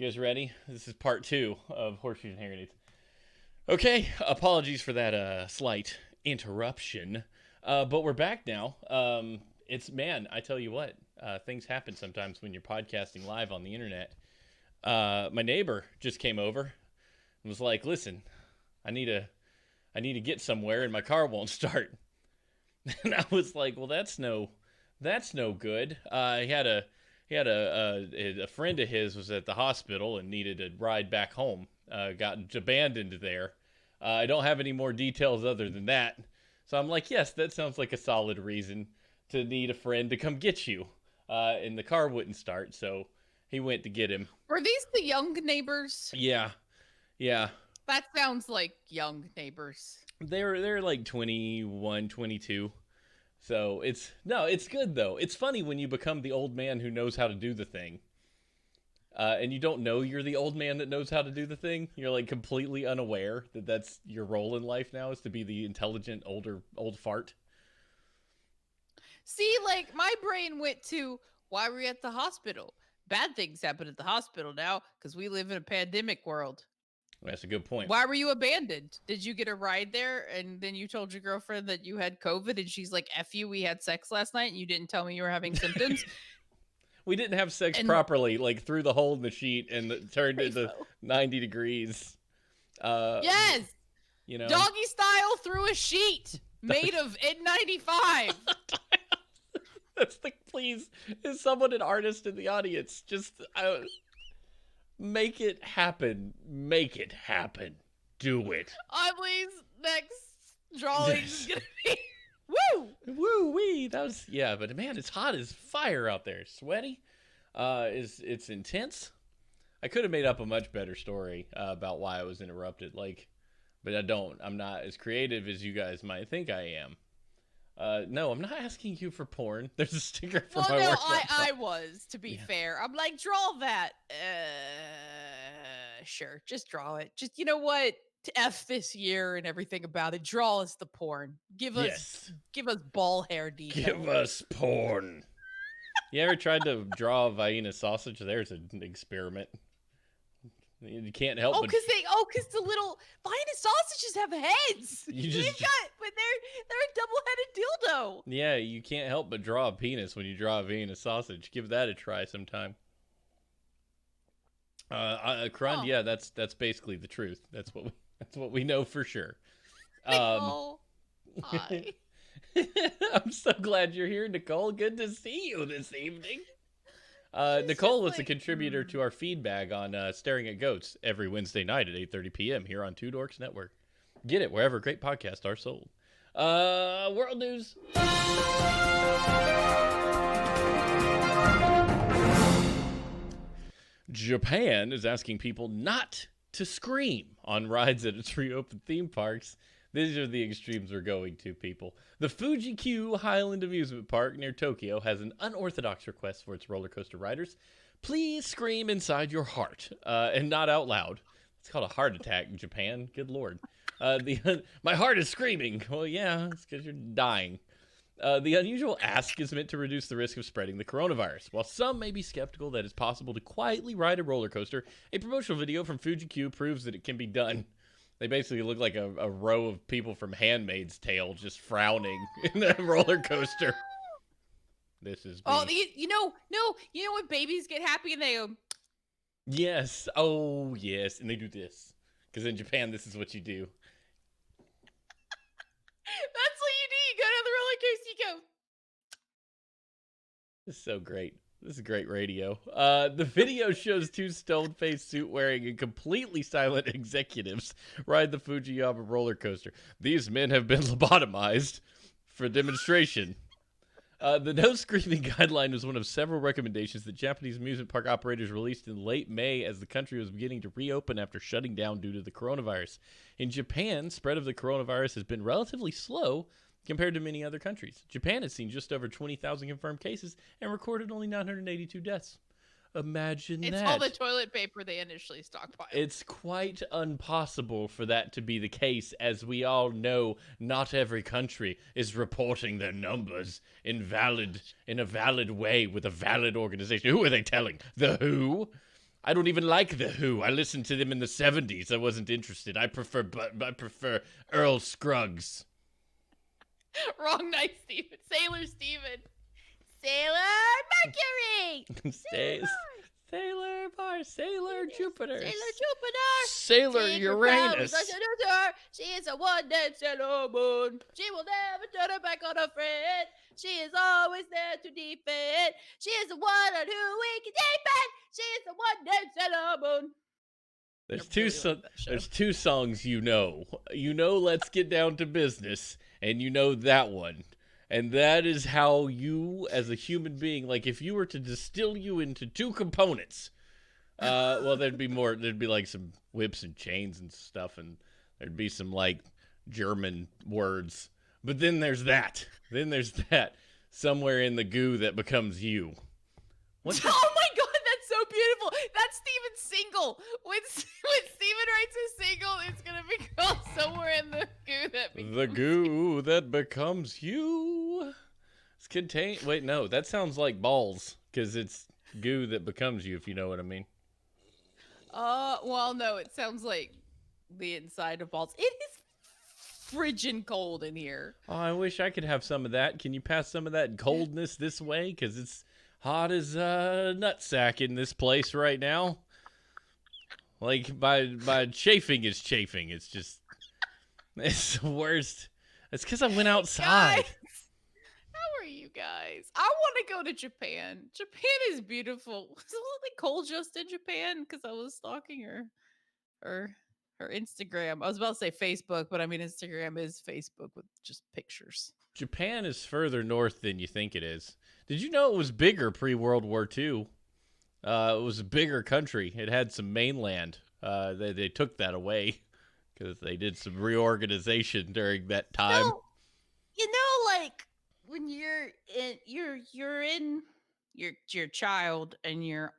You guys ready? This is part 2 of Horseshoes and Hand. Okay, apologies for that slight interruption, but we're back now. I tell you what, things happen sometimes when you're podcasting live on the internet. My neighbor just came over and was like, "Listen, I need to get somewhere, and my car won't start." And I was like, "Well, that's no good." He had a friend of his was at the hospital and needed a ride back home. Got abandoned there. I don't have any more details other than that. So I'm like, yes, that sounds like a solid reason to need a friend to come get you. And the car wouldn't start, so he went to get him. Were these the young neighbors? Yeah. That sounds like young neighbors. They're like 21, 22. So it's good though. It's funny when you become the old man who knows how to do the thing. And you don't know you're the old man that knows how to do the thing. You're like completely unaware that that's your role in life now, is to be the intelligent old fart. See, like my brain went to, why were you at the hospital? Bad things happen at the hospital now because we live in a pandemic world. That's a good point. Why were you abandoned? Did you get a ride there and then you told your girlfriend that you had COVID and she's like, F you, we had sex last night and you didn't tell me you were having symptoms? We didn't have sex properly, like through the hole in the sheet and it turned into 90 degrees. Yes! You know, doggy style through a sheet made of N95. That's the, please, is someone an artist in the audience? Just make it happen. Make it happen. Do it. Oddly's next drawing is gonna be woo wee. That was, yeah, but man, it's hot as fire out there. Sweaty. It's intense. I could have made up a much better story about why I was interrupted. But I don't. I'm not as creative as you guys might think I am. No, I'm not asking you for porn. There's a sticker for my work. I was, to be fair. I'm like, draw that. Sure, just draw it. Just, you know what? To F this year and everything about it. Draw us the porn. Give us ball hair details. Give us porn. You ever tried to draw a Vienna sausage? There's an experiment. You can't help. Because the little Vienna sausages have heads. But they're a double-headed dildo. Yeah, you can't help but draw a penis when you draw a Vienna sausage. Give that a try sometime. Yeah, that's basically the truth. That's what we know for sure. Hi. I'm so glad you're here, Nicole. Good to see you this evening. Nicole was a contributor to our feedback on Staring at Goats every Wednesday night at 8:30 p.m. here on Two Dorks Network. Get it wherever great podcasts are sold. World news. Japan is asking people not to scream on rides at its reopened theme parks. These are the extremes we're going to, people. The Fuji-Q Highland Amusement Park near Tokyo has an unorthodox request for its roller coaster riders. Please scream inside your heart, and not out loud. It's called a heart attack in Japan. Good Lord. My heart is screaming. Well, yeah, it's because you're dying. The unusual ask is meant to reduce the risk of spreading the coronavirus. While some may be skeptical that it's possible to quietly ride a roller coaster, a promotional video from Fuji-Q proves that it can be done. They basically look like a row of people from Handmaid's Tale just frowning in the roller coaster. This is you know when babies get happy and they go, yes, oh yes, and they do this because in Japan this is what you do. That's what you do. You go to the roller coaster, you go. This is so great. This is great radio. The video shows two stone-faced, suit-wearing, and completely silent executives ride the Fujiyama roller coaster. These men have been lobotomized for demonstration. The no screaming guideline was one of several recommendations that Japanese amusement park operators released in late May as the country was beginning to reopen after shutting down due to the coronavirus. In Japan, spread of the coronavirus has been relatively slow compared to many other countries. Japan has seen just over 20,000 confirmed cases and recorded only 982 deaths. Imagine that. It's all the toilet paper they initially stockpiled. It's quite impossible for that to be the case, as we all know not every country is reporting their numbers in a valid way with a valid organization. Who are they telling? The WHO? I don't even like the Who. I listened to them in the 70s. I wasn't interested. I prefer Earl Scruggs. Wrong night, Steven. Sailor Steven. Sailor Mercury. Stay, Sailor Mars, Sailor Jupiter, Sailor Jupiter. Sailor Uranus. She is a one-dead Sailor Moon. She will never turn her back on her friend. She is always there to defend. She is the one on who we can depend. She is the one-dead Sailor Moon. There's two songs you know. You know Let's Get Down to Business, and you know that one. And that is how you, as a human being, like if you were to distill you into two components, well, there'd be like some whips and chains and stuff, and there'd be some like German words. But then there's that. Somewhere in the goo that becomes you. What? Oh my God, that's so beautiful. That's Steven's single. When Steven writes a single, it's gonna be called Somewhere in the Goo That Becomes The goo that becomes you. It's contained. Wait, no, that sounds like balls, because it's goo that becomes you, if you know what I mean. Well, no, it sounds like the inside of balls. It is frigid cold in here. Oh, I wish I could have some of that. Can you pass some of that coldness this way? Because it's hot as a nutsack in this place right now. Like, my chafing is chafing. It's just, it's the worst. It's because I went outside. Guys, how are you guys? I want to go to Japan. Japan is beautiful. It's a little bit cold just in Japan because I was stalking her Instagram. I was about to say Facebook, but I mean Instagram is Facebook with just pictures. Japan is further north than you think it is. Did you know it was bigger pre-World War II? It was a bigger country. It had some mainland. They took that away because they did some reorganization during that time. Like when you're in your child and you're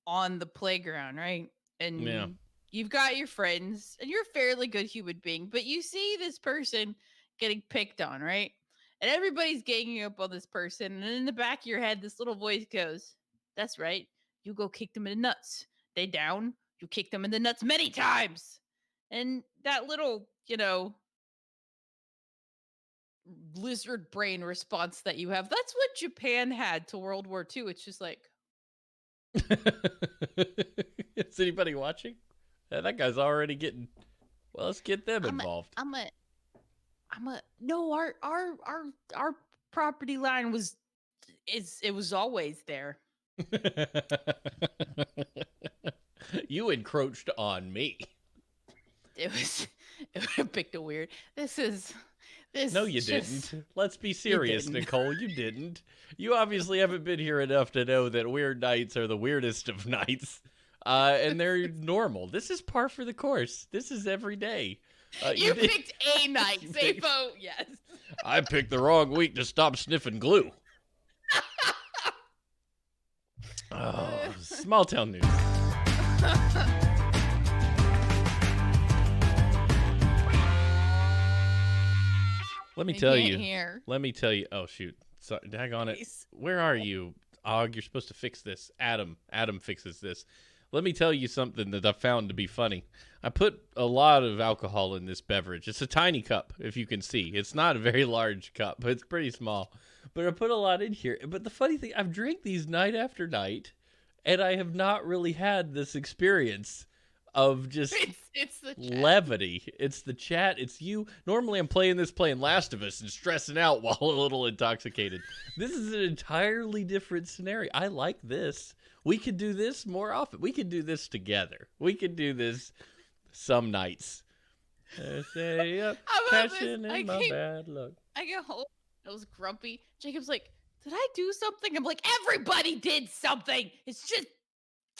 on the playground, right? And Yeah. You've got your friends and you're a fairly good human being, but you see this person getting picked on, right? And everybody's ganging up on this person, and in the back of your head, this little voice goes, "That's right. You go kick them in the nuts. They down. You kick them in the nuts many times." And that little, lizard brain response that you have, that's what Japan had to World War II. It's just like, is anybody watching? That guy's already getting. Well, let's get them involved. No, our property line was always there. You encroached on me. It picked a weird. This. No, you didn't. Let's be serious, Nicole. You didn't. You obviously haven't been here enough to know that weird nights are the weirdest of nights. And they're normal. This is par for the course. This is every day. You picked a night. Say vote, yes. I picked the wrong week to stop sniffing glue. Oh, small town news. Let me tell you. Oh, shoot. Sorry, daggone it. Where are you? Og, you're supposed to fix this. Adam fixes this. Let me tell you something that I found to be funny. I put a lot of alcohol in this beverage. It's a tiny cup, if you can see. It's not a very large cup, but it's pretty small. But I put a lot in here. But the funny thing, I've drank these night after night, and I have not really had this experience of just it's the chat. Levity. It's the chat. It's you. Normally I'm playing Last of Us and stressing out while a little intoxicated. This is an entirely different scenario. I like this. We could do this more often. We could do this together. We could do this some nights. Passion in my bad luck. I get home. I was grumpy. Jacob's like, "Did I do something?" I'm like, "Everybody did something. It's just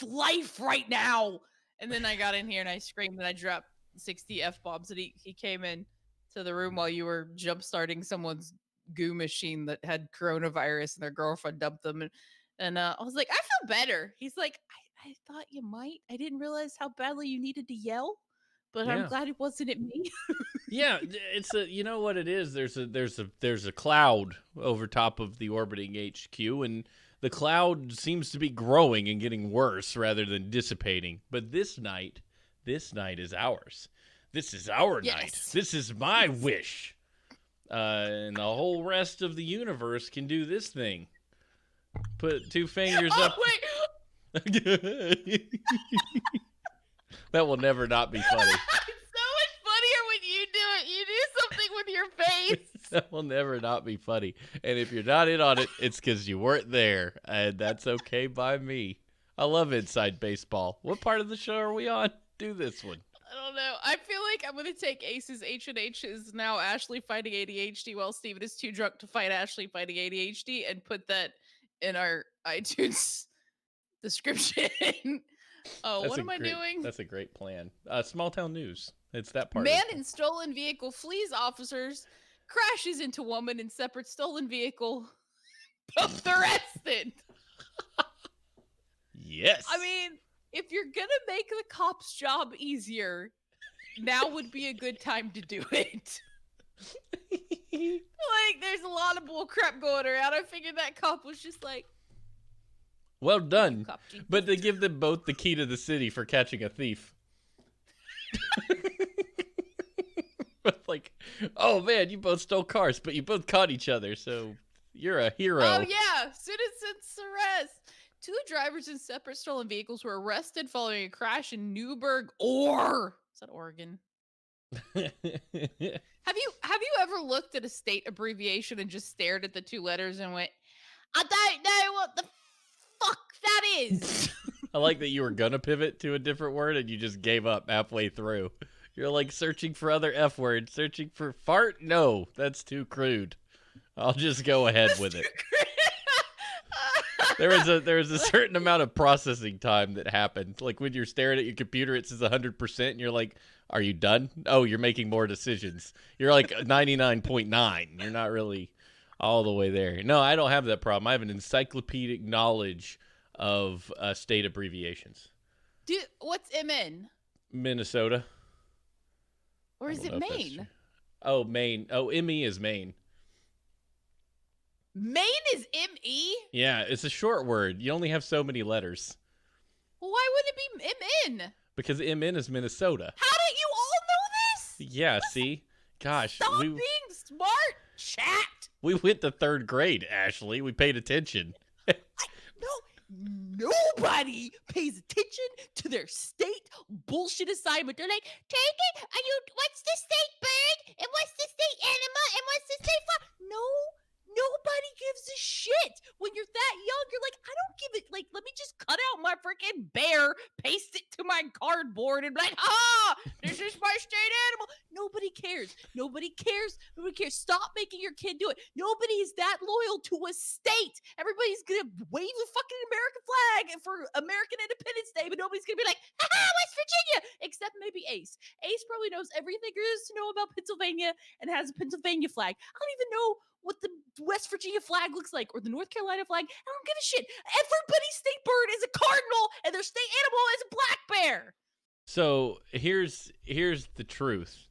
life right now." And then I got in here and I screamed and I dropped 60 F-bombs, and he came in to the room while you were jump starting someone's goo machine that had coronavirus and their girlfriend dumped them. And I was like, "I feel better." He's like, I thought you might. I didn't realize how badly you needed to yell, but I'm glad it wasn't at me. Yeah, it's you know what it is? There's a cloud over top of the orbiting HQ, and The cloud seems to be growing and getting worse rather than dissipating. But this night is ours. This is our night. Yes. This is my wish. And the whole rest of the universe can do this thing. Put 2 fingers up. Wait. That will never not be funny. It's so much funnier when you do it. You do something with your face. That will never not be funny. And if you're not in on it, it's because you weren't there. And that's okay by me. I love Inside Baseball. What part of the show are we on? Do this one. I don't know. I feel like I'm going to take Ace's H&H is now Ashley fighting ADHD while Steven is too drunk to fight Ashley fighting ADHD and put that in our iTunes description. Oh, what am I doing? That's a great plan. Small town news. It's that part. Man in stolen vehicle flees officers, crashes into woman in separate stolen vehicle. Both arrested. Yes. I mean, if you're gonna make the cop's job easier, now would be a good time to do it. Like, there's a lot of bull crap going around. I figured that cop was just like, well done. cop G. But they give them both the key to the city for catching a thief. Like, oh man, you both stole cars, but you both caught each other, so you're a hero. Oh yeah, citizen's arrest. 2 drivers in separate stolen vehicles were arrested following a crash in Newburgh, is that Oregon? Have you ever looked at a state abbreviation and just stared at the 2 letters and went, I don't know what the fuck that is? I like that you were gonna pivot to a different word and you just gave up halfway through. You're like searching for other F words, searching for fart? No, that's too crude. I'll just go ahead with it. There was a certain amount of processing time that happened. Like when you're staring at your computer, it says 100%, and you're like, "Are you done?" Oh, you're making more decisions. You're like 99.9. You're not really all the way there. No, I don't have that problem. I have an encyclopedic knowledge of state abbreviations. Dude, what's MN? Minnesota. Or is it Maine? Oh, Maine. Oh, ME is Maine. Maine is ME? Yeah, it's a short word. You only have so many letters. Well, why would it be MN? Because MN is Minnesota. How did you all know this? Yeah, see? Gosh. Stop being smart, chat. We went to 3rd grade, Ashley. We paid attention. Nobody pays attention to their state bullshit assignment. They're like, take it. What's the state bird? And what's the state animal? And what's the state flower? No, nobody gives a shit. When you're that young, you're like, I don't give it. Like, let me just cut out my freaking bear, paste it to my cardboard, and be like, this is my state animal. Nobody cares. Nobody cares. Nobody cares. Stop making your kid do it. Nobody is that loyal to a state. Everybody's gonna wave the fucking American flag for American Independence Day, but nobody's gonna be like, West Virginia, except maybe Ace. Ace probably knows everything there is to know about Pennsylvania and has a Pennsylvania flag. I don't even know what the West Virginia flag looks like or the North Carolina flag. I don't give a shit. Everybody's state bird is a cardinal and their state animal is a black bear. So here's the truth.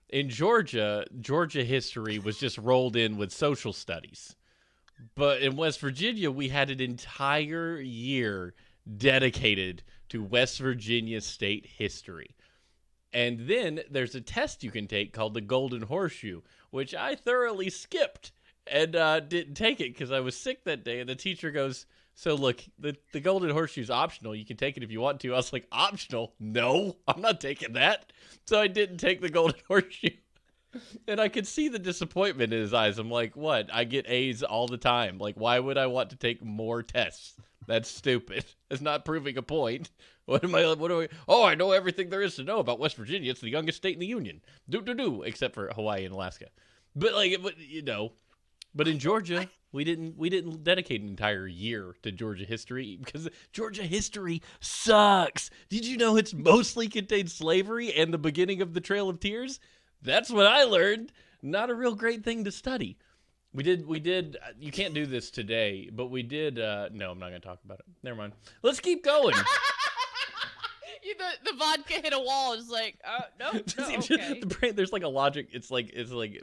In Georgia history was just rolled in with social studies. But in West Virginia, we had an entire year dedicated to West Virginia state history. And then there's a test you can take called the Golden Horseshoe, which I thoroughly skipped and didn't take it because I was sick that day. And the teacher goes, so look, the Golden Horseshoe is optional. You can take it if you want to. I was like, optional? No, I'm not taking that. So I didn't take the Golden Horseshoe. And I could see the disappointment in his eyes. I'm like, what? I get A's all the time. Like, why would I want to take more tests? That's stupid. It's not proving a point. What do I? Oh, I know everything there is to know about West Virginia. It's the youngest state in the union. Except for Hawaii and Alaska. But but in Georgia, we didn't dedicate an entire year to Georgia history because Georgia history sucks. Did you know it's mostly contained slavery and the beginning of the Trail of Tears? That's what I learned. Not a real great thing to study. We did, you can't do this today, but we did, no, I'm not going to talk about it. Never mind. Let's keep going. The vodka hit a wall. It's like, no, okay. The brain, there's like a logic. It's like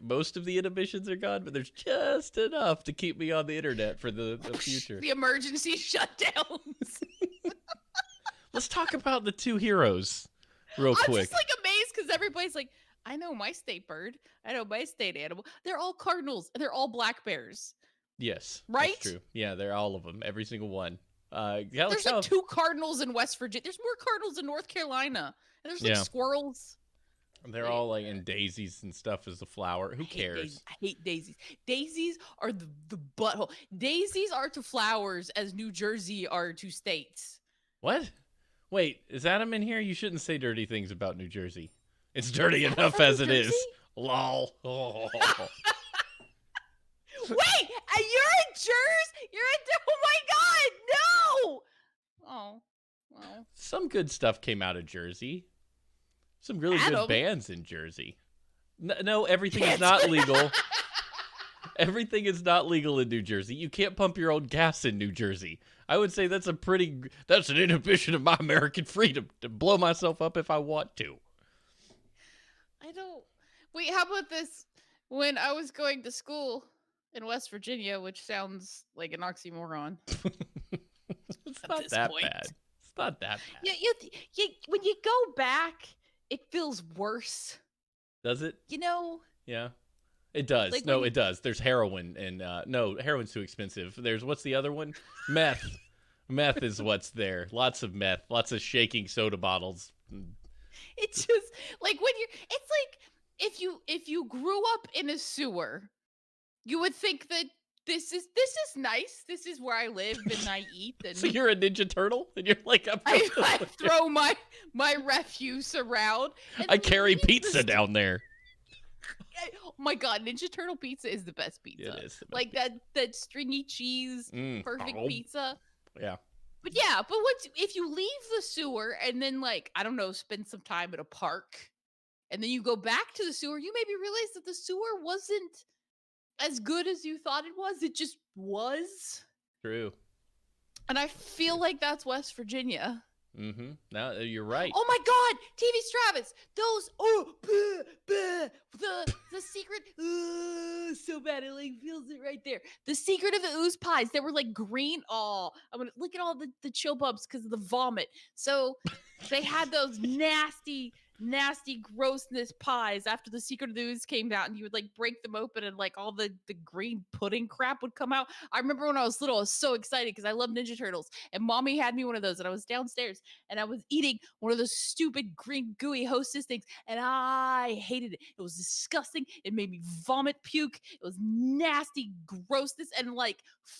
most of the inhibitions are gone, but there's just enough to keep me on the internet for the future. The emergency shutdowns. Let's talk about the two heroes real quick. I'm just like amazed because everybody's like, I know my state bird. I know my state animal. They're all cardinals. They're all black bears. Yes, right? That's true. Yeah, they're all of them, every single one. There's like 2 cardinals in West Virginia. There's more cardinals in North Carolina. And there's like squirrels. They're all like in daisies and stuff as a flower. Who cares? I hate daisies. Daisies are the butthole. Daisies are to flowers as New Jersey are to states. What? Wait, is Adam in here? You shouldn't say dirty things about New Jersey. It's dirty enough as it is. Lol. Oh. Wait, you're in Jersey? You're in... Oh my God, no! Oh, well. Some good stuff came out of Jersey. Some really good bands in Jersey. No, everything is not legal. Everything is not legal in New Jersey. You can't pump your own gas in New Jersey. I would say that's an inhibition of my American freedom to blow myself up if I want to. Wait, how about this? When I was going to school in West Virginia, which sounds like an oxymoron. It's not that bad. It's not that bad. When you go back, it feels worse. Does it? You know? Yeah. It does. Like it does. There's heroin and no, heroin's too expensive. There's what's the other one? Meth. Meth is what's there. Lots of meth. Lots of shaking soda bottles. It's just like it's like if you grew up in a sewer, you would think that this is nice. This is where I live and I eat. And so you're a Ninja Turtle, and you're like, I throw my refuse around. I carry pizza down there. Oh my God, Ninja Turtle pizza is the best pizza. It is like that stringy cheese, perfect pizza. Yeah. But if you leave the sewer and then I don't know, spend some time at a park, and then you go back to the sewer, you maybe realize that the sewer wasn't as good as you thought it was. It just was. True. And I feel like that's West Virginia. Mm-hmm. Now you're right. Oh my God, TV Stravis, those the secret so bad it feels it right there. The secret of the ooze pies. They were green. Oh, I'm gonna look at all the chill bumps because of the vomit. So they had those nasty grossness pies after the secret of the ooze came out, and you would break them open and all the green pudding crap would come out. I remember when I was little, I was so excited because I love Ninja Turtles, and mommy had me one of those, and I was downstairs and I was eating one of those stupid green gooey Hostess things, and I hated it. It was disgusting. It made me vomit, puke. It was nasty grossness, and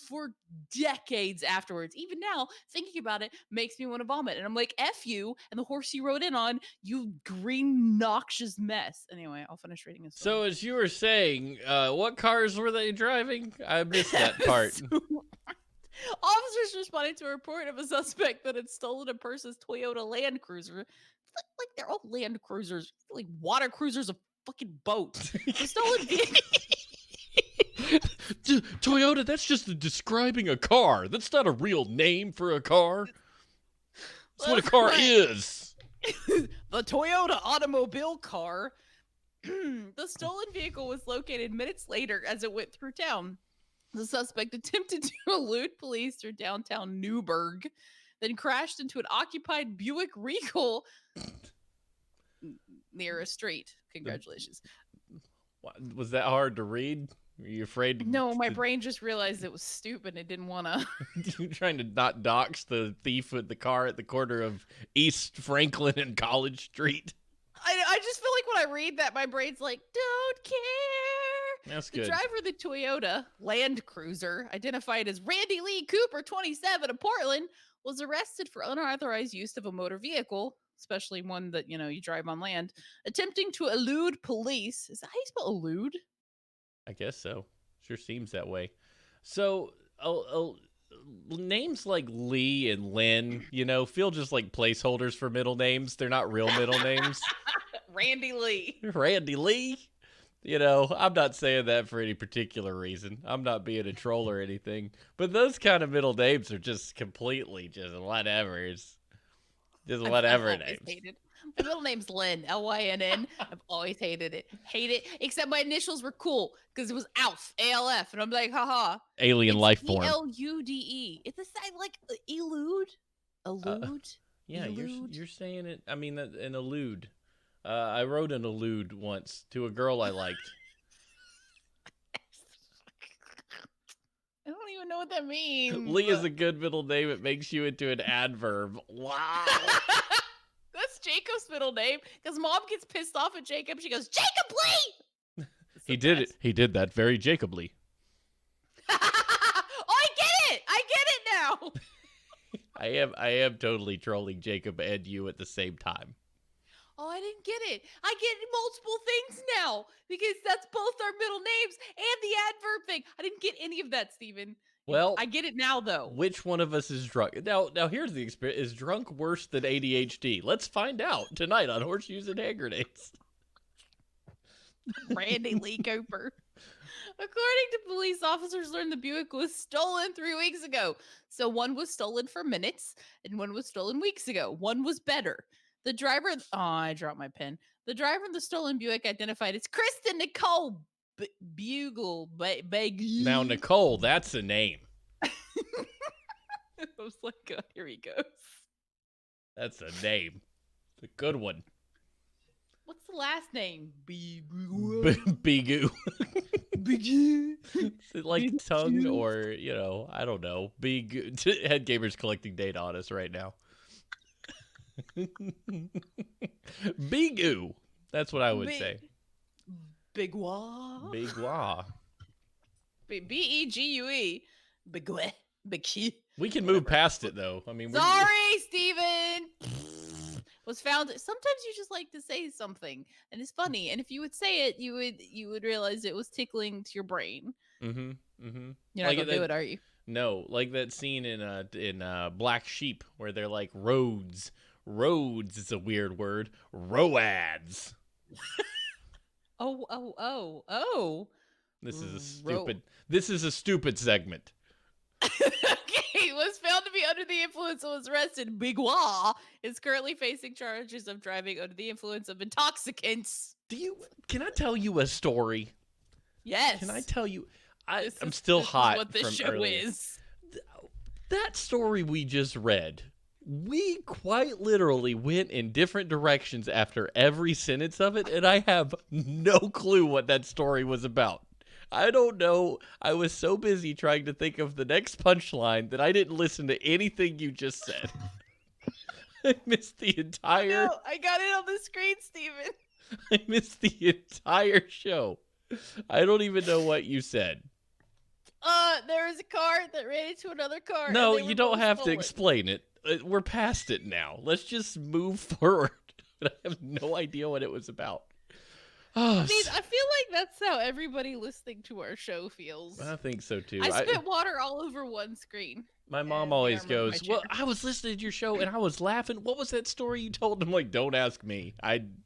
for decades afterwards, even now thinking about it makes me want to vomit. And I'm like, F you and the horse you rode in on, you green noxious mess. Anyway, I'll finish reading this. So as you were saying, what cars were they driving? I missed that part. Officers responded to a report of a suspect that had stolen a person's Toyota Land Cruiser. They're all Land Cruisers, water cruisers, a fucking boat. The stolen vehicle. Toyota, that's just describing a car. That's not a real name for a car. That's what a car is. The Toyota automobile car. The stolen vehicle was located minutes later as it went through town. The suspect attempted to elude police through downtown Newburgh, then crashed into an occupied Buick Regal near a street. Congratulations. Was that hard to read? Were you afraid? No, my brain just realized it was stupid. It didn't want to. You're trying to not dox the thief with the car at the corner of East Franklin and College Street. I just feel like when I read that, my brain's like, don't care. That's good. The driver of the Toyota Land Cruiser, identified as Randy Lee Cooper, 27, of Portland, was arrested for unauthorized use of a motor vehicle, especially one that, you drive on land, attempting to elude police. Is that how you spell elude? I guess so. Sure seems that way. So, names like Lee and Lynn, feel just like placeholders for middle names. They're not real middle names. Randy Lee. Randy Lee. I'm not saying that for any particular reason. I'm not being a troll or anything. But those kind of middle names are just completely just whatever. Just I've whatever always names. hated. My middle name's Lynn, Lynn. I've always hated it. Hate it. Except my initials were cool because it was Alf, ALF, and I'm like, haha. Alien It's life form. ELUDE. It's a side like elude, Uh, elude, yeah, elude. you're saying it. I mean, an elude. I wrote an elude once to a girl I liked. I don't even know what that means. Lee is a good middle name. It makes you into an adverb. Wow. That's Jacob's middle name because mom gets pissed off at Jacob. She goes, Jacob Lee! He did it. He did that very Jacobly. Oh, I get it! I get it now! I am totally trolling Jacob and you at the same time. Oh, I didn't get it. I get multiple things now because that's both our middle names and the adverb thing. I didn't get any of that, Steven. Well, I get it now, though. which one of us is drunk? Now here's the experience. Is drunk worse than ADHD? Let's find out tonight on Horseshoes and Hand Grenades. Randy Lee Cooper. According to police, officers learned the Buick was stolen 3 weeks ago. So one was stolen for minutes and one was stolen weeks ago. One was better. The driver, I dropped my pen. The driver of the stolen Buick identified as Kristen Nicole Bugle. Now, Nicole, that's a name. I was like, oh, here he goes. That's a name. It's a good one. What's the last name? Bigoo. Bigoo. Like tongue or, I don't know. Bigoo. Head Gamer's collecting data on us right now. Bigoo. That's what I would say. Big wah. Big wah. Begue. Bigwe. Big We can move past it though. I mean, sorry, Steven. Was found. Sometimes you just like to say something, and it's funny. And if you would say it, you would realize it was tickling to your brain. Mm-hmm. Mm-hmm. You're not gonna do it, are you? No, like that scene in Black Sheep where they're like roads. Roads is a weird word. Roads. Oh. This is a stupid segment. Okay, was found to be under the influence and was arrested. Bigwa is currently facing charges of driving under the influence of intoxicants. Can I tell you a story? Yes. Can I tell you? I'm still hot. What this show earlier. is. That story we just read. We quite literally went in different directions after every sentence of it, and I have no clue what that story was about. I don't know. I was so busy trying to think of the next punchline that I didn't listen to anything you just said. I missed the entire... No, I got it on the screen, Steven. I missed the entire show. I don't even know what you said. There was a car that ran into another car. No, you don't have to explain it. We're past it now. Let's just move forward. I have no idea what it was about. I mean, I feel like that's how everybody listening to our show feels. I think so too. I spit water all over one screen. My mom always goes, well, I was listening to your show and I was laughing. What was that story you told? I'm like, don't ask me.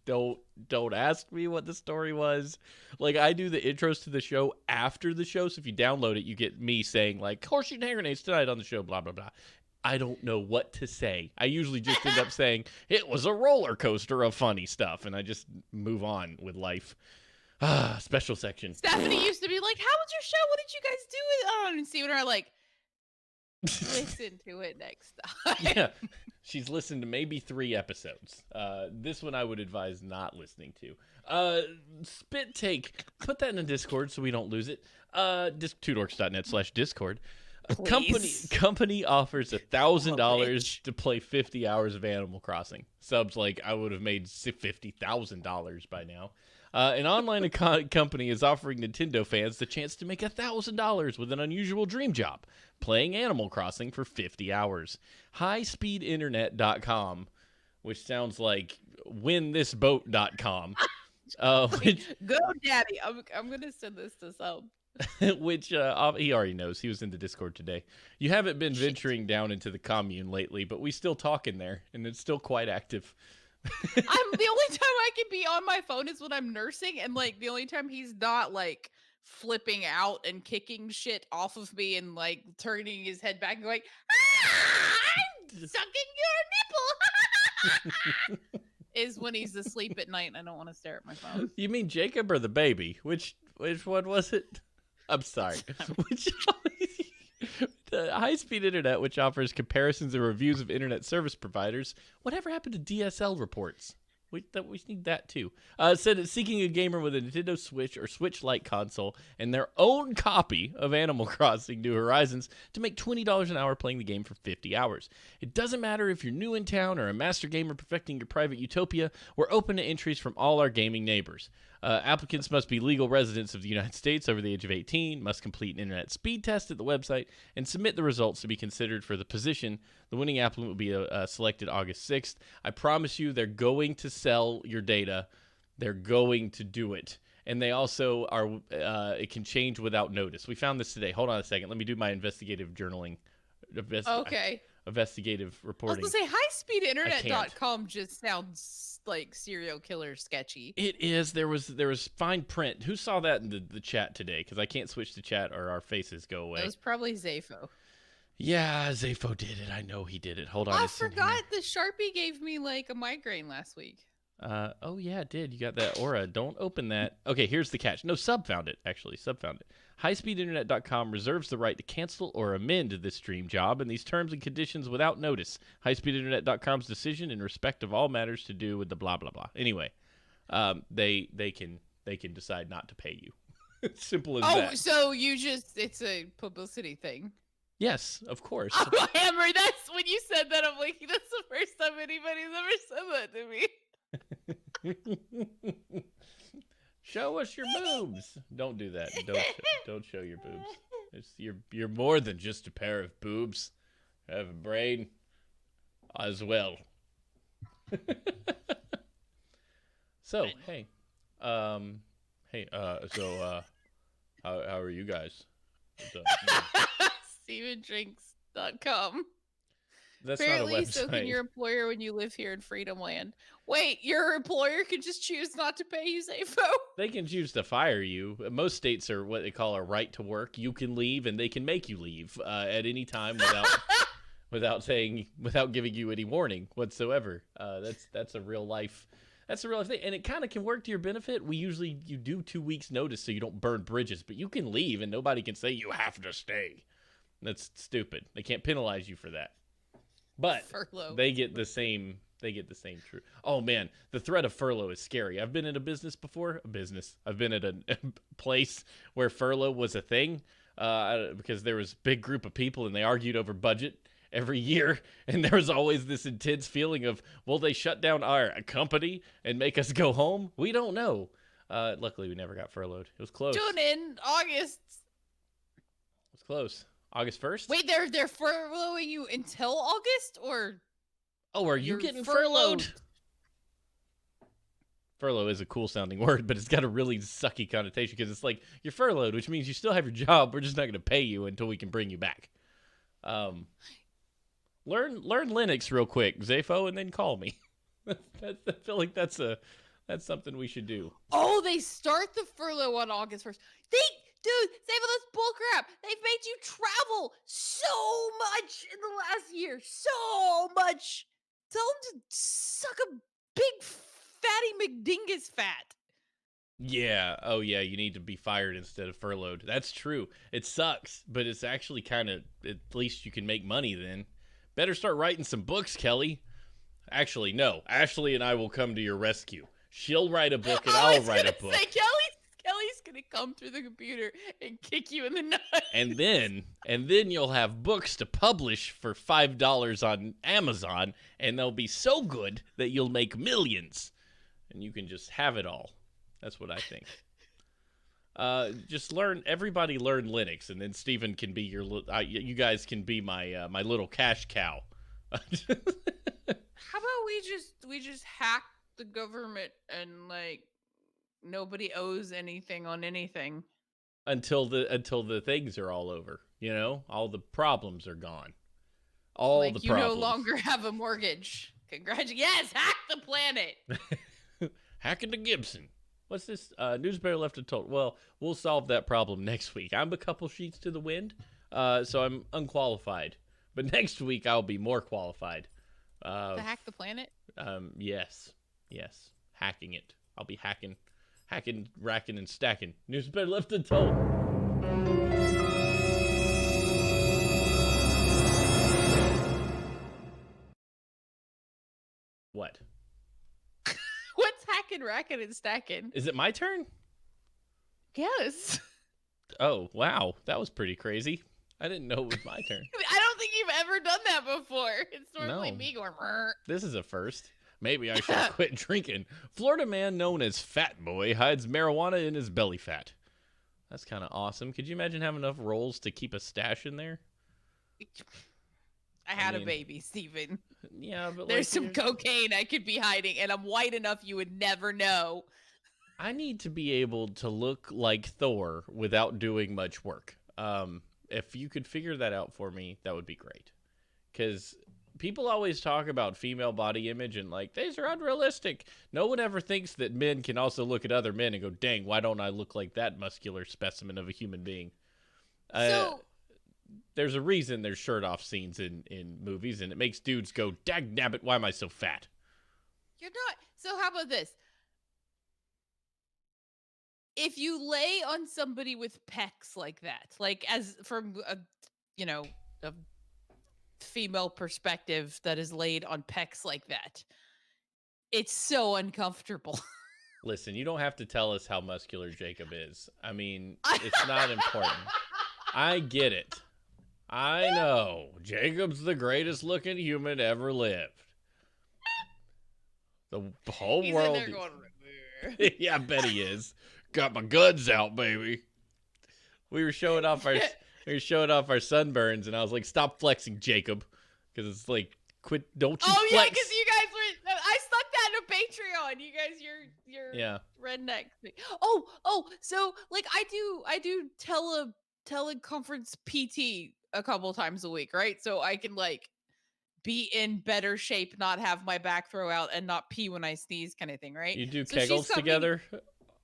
Don't ask me what the story was. Like, I do the intros to the show after the show. So if you download it, you get me saying like, Horseshoe and Hand Grenades tonight on the show, blah, blah, blah. I don't know what to say. I usually just end up saying, it was a roller coaster of funny stuff. And I just move on with life. Special section. Stephanie used to be like, how was your show? What did you guys do? And Steven and I are like, listen to it next time. Yeah, she's listened to maybe 3 episodes. This one I would advise not listening to. Spit take. Put that in the Discord so we don't lose it. Twodorks.net/Discord. Company offers $1,000 to play 50 hours of Animal Crossing. Subs like I would have made $50,000 by now. An online company is offering Nintendo fans the chance to make $1,000 with an unusual dream job, playing Animal Crossing for 50 hours. HighSpeedInternet.com, which sounds like WinThisBoat.com. Go, Daddy. I'm going to send this to Sub. Which he already knows. He was in the Discord today. You haven't been venturing down into the commune lately, but we still talk in there, and it's still quite active. The only time I can be on my phone is when I'm nursing, and like the only time he's not like flipping out and kicking shit off of me and like turning his head back and going, I'm sucking your nipple. is when he's asleep at night and I don't want to stare at my phone. You mean Jacob or the baby? Which one was it? I'm sorry. Which the high-speed internet, which offers comparisons and reviews of internet service providers. Whatever happened to DSL reports? We need that too. Said it's seeking a gamer with a Nintendo Switch or Switch-like console and their own copy of Animal Crossing New Horizons to make $20 an hour playing the game for 50 hours. It doesn't matter if you're new in town or a master gamer perfecting your private utopia. We're open to entries from all our gaming neighbors. Applicants must be legal residents of the United States over the age of 18, must complete an internet speed test at the website, and submit the results to be considered for the position. The winning applicant will be selected August 6th. I promise you they're going to sell your data. They're going to do it. And they also are, it can change without notice. We found this today. Hold on a second. Let me do my investigative journaling. Okay. Investigative reporting. I was going to say, highspeedinternet.com just sounds like serial killer sketchy. It is. There was fine print. Who saw that in the chat today? Because I can't switch to chat or our faces go away. It was probably Zafo. Yeah, Zafo did it. I know he did it. Hold on. I forgot the Sharpie gave me like a migraine last week. Oh yeah, it did. You got that aura. Don't open that. Okay, here's the catch. No, Sub found it, actually. Sub found it. Highspeedinternet.com reserves the right to cancel or amend this stream job in these terms and conditions without notice. Highspeedinternet.com's decision in respect of all matters to do with the blah blah blah. Anyway, they can decide not to pay you. Simple as that. Oh, so it's a publicity thing. Yes, of course. Oh, Hammer, that's when you said that. I'm like, that's the first time anybody's ever said that to me. Show us your boobs. Don't do that. Don't show your boobs. You're more than just a pair of boobs. You have a brain as well. So how are you guys? StevenDrinks.com. That's Apparently, not a website. so can your employer when you live here in Freedom Land. Wait, your employer can just choose not to pay you, Zafo? They can choose to fire you. Most states are what they call a right to work. You can leave, and they can make you leave at any time without giving you any warning whatsoever. That's a real life. That's a real life thing, and it kind of can work to your benefit. You do 2 weeks notice so you don't burn bridges, but you can leave, and nobody can say you have to stay. That's stupid. They can't penalize you for that. But furlough. They get the same truth. Oh man, the threat of furlough is scary. I've been in a business before. I've been at a place where furlough was a thing because there was a big group of people and they argued over budget every year, and there was always this intense feeling of, will they shut down our company and make us go home? We don't know. Luckily, we never got furloughed. It was close. Tune in August. It was close. August 1st? Wait, they're furloughing you until August, or? Oh, are you getting furloughed? Furlough is a cool sounding word, but it's got a really sucky connotation because it's like you're furloughed, which means you still have your job. We're just not going to pay you until we can bring you back. Learn Linux real quick, Zafo, and then call me. I feel like that's something we should do. Oh, they start the furlough on August 1st. Dude, Zafo, that's bullcrap. They've made you travel so much in the last year. So much. Tell them to suck a big fatty McDingus fat. Yeah. Oh, yeah. You need to be fired instead of furloughed. That's true. It sucks, but it's actually kind of, at least you can make money then. Better start writing some books, Kelly. Actually, no. Ashley and I will come to your rescue. She'll write a book and I'll write a book. Say, Kelly's gonna come through the computer and kick you in the nuts. And then you'll have books to publish for $5 on Amazon, and they'll be so good that you'll make millions, and you can just have it all. That's what I think. Everybody learn Linux, and then Steven can be you guys can be my little cash cow. How about we just hack the government and like nobody owes anything on anything until the things are all over, all the problems are gone. All like the problems. You no longer have a mortgage. Congratulations. Yes, hack the planet. Hacking the Gibson. What's this? Newsbear left a total. Well, we'll solve that problem next week. I'm a couple sheets to the wind, so I'm unqualified. But next week I'll be more qualified. To hack the planet? Yes. Yes. Hacking it. I'll be hacking, racking, and stacking. News better left untold. What? What's hacking, racking, and stacking? Is it my turn? Yes. Oh, wow. That was pretty crazy. I didn't know it was my turn. I don't think you've ever done that before. It's normally No. me going, "Rrr." This is a first. Maybe I should quit drinking. Florida man known as Fat Boy hides marijuana in his belly fat. That's kind of awesome. Could you imagine having enough rolls to keep a stash in there? I had mean, a baby, Steven. Yeah, but There's some cocaine I could be hiding, and I'm white enough you would never know. I need to be able to look like Thor without doing much work. If you could figure that out for me, that would be great. Because people always talk about female body image and like, these are unrealistic. No one ever thinks that men can also look at other men and go, dang, why don't I look like that muscular specimen of a human being? There's a reason there's shirt off scenes in movies, and it makes dudes go, dag nabbit, why am I so fat? You're not. So how about this? If you lay on somebody with pecs like that, like as from a female perspective that is laid on pecs like that, it's so uncomfortable. Listen, you don't have to tell us how muscular Jacob is. I mean, it's not important. I get it. I know. Jacob's the greatest looking human ever lived. The whole He's world. In there going, yeah, I bet he is. Got my guns out, baby. We were showing off our sunburns, and I was like, "Stop flexing, Jacob," because it's like, quit. Don't you? Oh flex. yeah, because you guys were. I stuck that in a Patreon. You guys, you're redneck. Oh, so like I do teleconference PT a couple times a week, right? So I can like be in better shape, not have my back throw out, and not pee when I sneeze, kind of thing, right? You do so kegels together